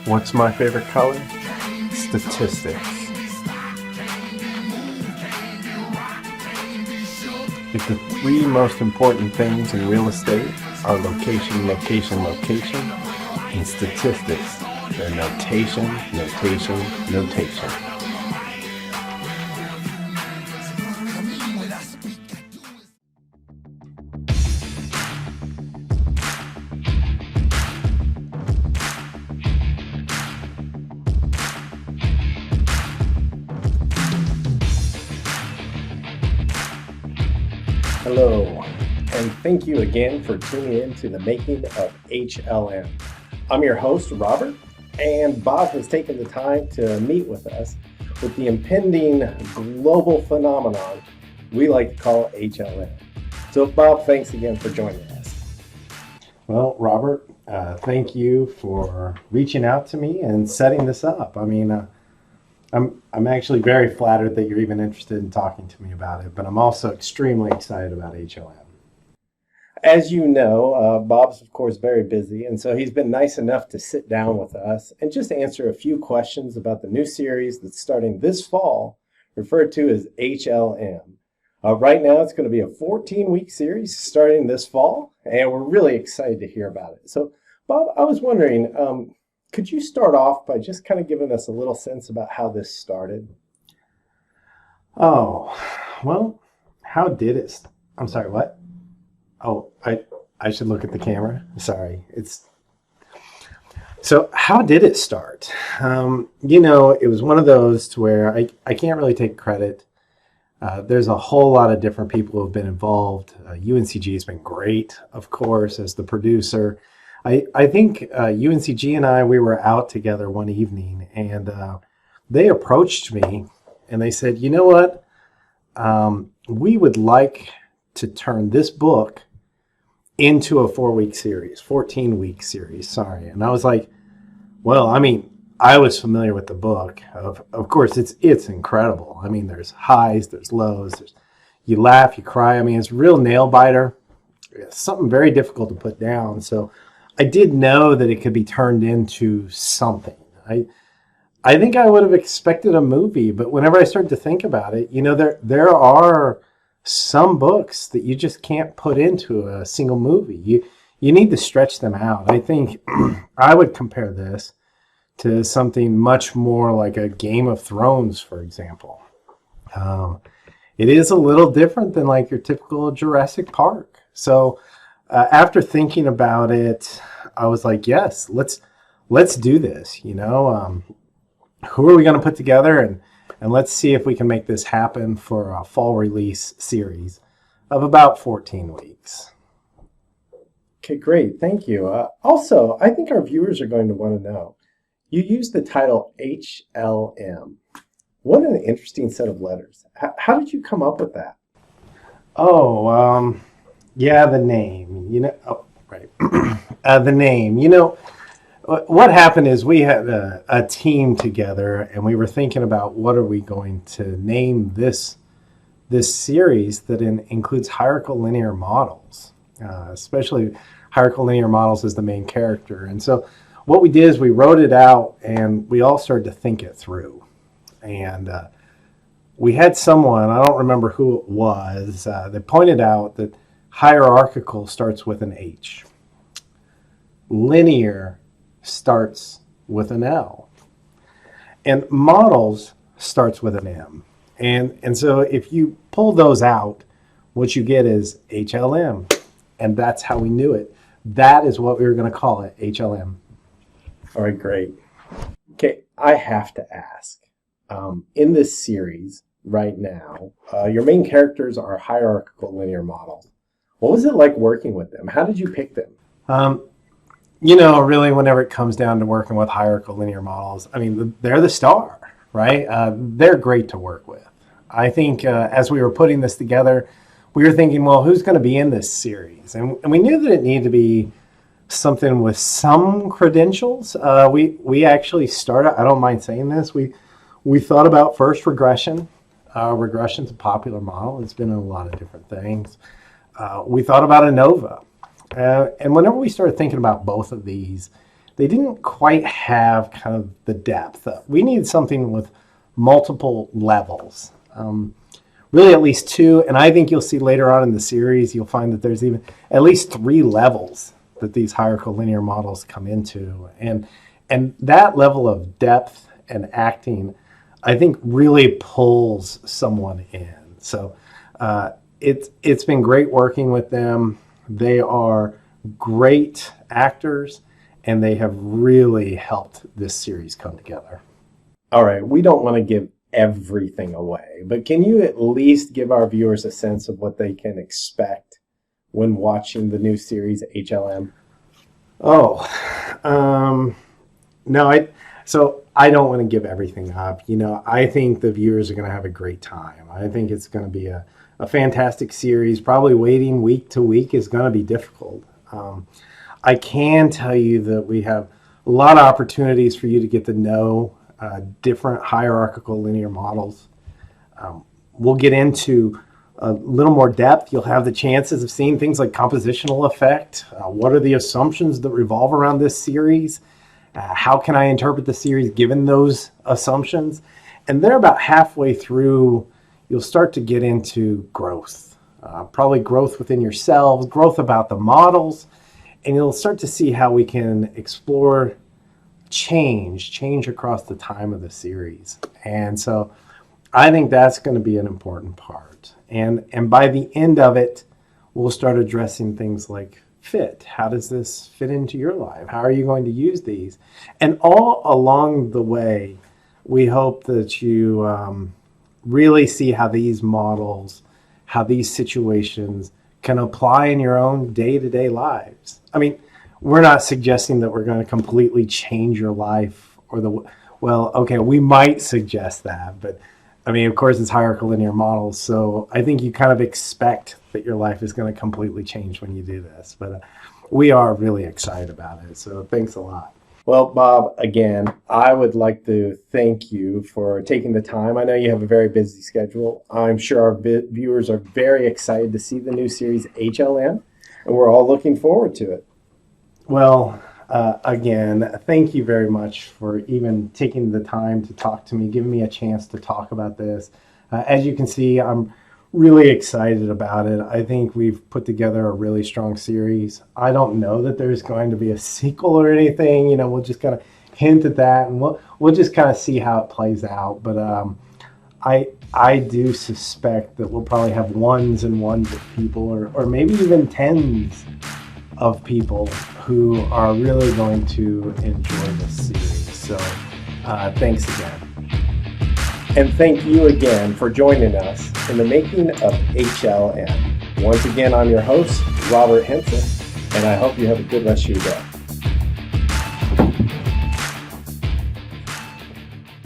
What's my favorite color? Statistics. If the three most important things in real estate are location, location, location, and statistics, they're notation, notation, notation. Hello, and thank you again for tuning in to the Making of HLM. I'm your host, Robert, and Bob has taken the time to meet with us with the impending global phenomenon we like to call HLM. So, Bob, thanks again for joining us. Well, Robert, thank you for reaching out to me and setting this up. I'm actually very flattered that you're even interested in talking to me about it, but I'm also extremely excited about HLM. As you know, Bob's, of course, very busy, and so he's been nice enough to sit down with us and just answer a few questions about the new series that's starting this fall, referred to as HLM. Right now, it's going to be a 14-week series starting this fall, and we're really excited to hear about it. So, Bob, I was wondering, could you start off by just kind of giving us a little sense about how this started? Oh, well, how did it? I'm sorry, what? Oh, I should look at the camera. Sorry. So how did it start? It was one of those to where I can't really take credit. There's a whole lot of different people who have been involved. UNCG has been great, of course, as the producer. I think UNCG and we were out together one evening, and they approached me and they said, you know what? We would like to turn this book into a 14-week series, sorry. And I was like, well, I was familiar with the book. Of course, it's incredible. There's highs, there's lows, you laugh, you cry. It's a real nail biter. It's something very difficult to put down. So I did know that it could be turned into something. I think I would have expected a movie, but whenever I started to think about it, there are some books that you just can't put into a single movie. You need to stretch them out. I think I would compare this to something much more like a Game of Thrones, for example. It is a little different than like your typical Jurassic Park. So after thinking about it, I was like, yes, let's do this. Who are we going to put together, and let's see if we can make this happen for a fall release series of about 14 weeks. Okay, great. Thank you. Also, I think our viewers are going to want to know, you used the title HLM. What an interesting set of letters. How did you come up with that? Oh, yeah, the name, right. The name, what happened is we had a team together, and we were thinking about what are we going to name this series that includes hierarchical linear models, especially hierarchical linear models as the main character. And so what we did is we wrote it out, and we all started to think it through. And we had someone, I don't remember who it was, that pointed out that hierarchical starts with an H. Linear starts with an L. And models starts with an M. And so if you pull those out, what you get is HLM. And that's how we knew it. That is what we were going to call it, HLM. All right, great. Okay, I have to ask. In this series right now, your main characters are hierarchical linear models. What was it like working with them? How did you pick them? Really, whenever it comes down to working with hierarchical linear models, they're the star, right? They're great to work with. I think as we were putting this together, we were thinking, well, who's going to be in this series? And we knew that it needed to be something with some credentials. We actually started, I don't mind saying this, we thought about first regression. Regression's a popular model. It's been in a lot of different things. We thought about ANOVA. And whenever we started thinking about both of these, they didn't quite have kind of the depth. We needed something with multiple levels. Really at least two, and I think you'll see later on in the series, you'll find that there's even at least 3 levels that these hierarchical linear models come into. And that level of depth and acting, I think, really pulls someone in. So it's been great working with them. They are great actors, and they have really helped this series come together. All right, we don't want to give everything away, but can you at least give our viewers a sense of what they can expect when watching the new series HLM? No, so I don't want to give everything up. I think the viewers are going to have a great time. I think it's going to be a fantastic series. Probably waiting week to week is going to be difficult. I can tell you that we have a lot of opportunities for you to get to know different hierarchical linear models. We'll get into a little more depth. You'll have the chances of seeing things like compositional effect. What are the assumptions that revolve around this series? How can I interpret the series given those assumptions? And then about halfway through, you'll start to get into growth. Probably growth within yourselves, growth about the models, and you'll start to see how we can explore change across the time of the series. And so I think that's going to be an important part. And by the end of it, we'll start addressing things like fit. How does this fit into your life? How are you going to use these? And all along the way, we hope that you really see how these models, how these situations can apply in your own day-to-day lives. I mean, we're not suggesting that we're going to completely change your life okay, we might suggest that, but I mean, of course, it's hierarchical linear models, so I think you kind of expect that your life is going to completely change when you do this, but we are really excited about it, so thanks a lot. Well, Bob, again, I would like to thank you for taking the time. I know you have a very busy schedule. I'm sure our viewers are very excited to see the new series HLM, and we're all looking forward to it. Well, again, thank you very much for even taking the time to talk to me, giving me a chance to talk about this. As you can see, I'm really excited about it. I think we've put together a really strong series. I don't know that there's going to be a sequel or anything. We'll just kind of hint at that, and we'll just kind of see how it plays out. But I do suspect that we'll probably have ones and ones of people, or maybe even tens of people who are really going to enjoy this series. So thanks again. And thank you again for joining us in the Making of HLM. Once again, I'm your host, Robert Henson, and I hope you have a good rest of your day.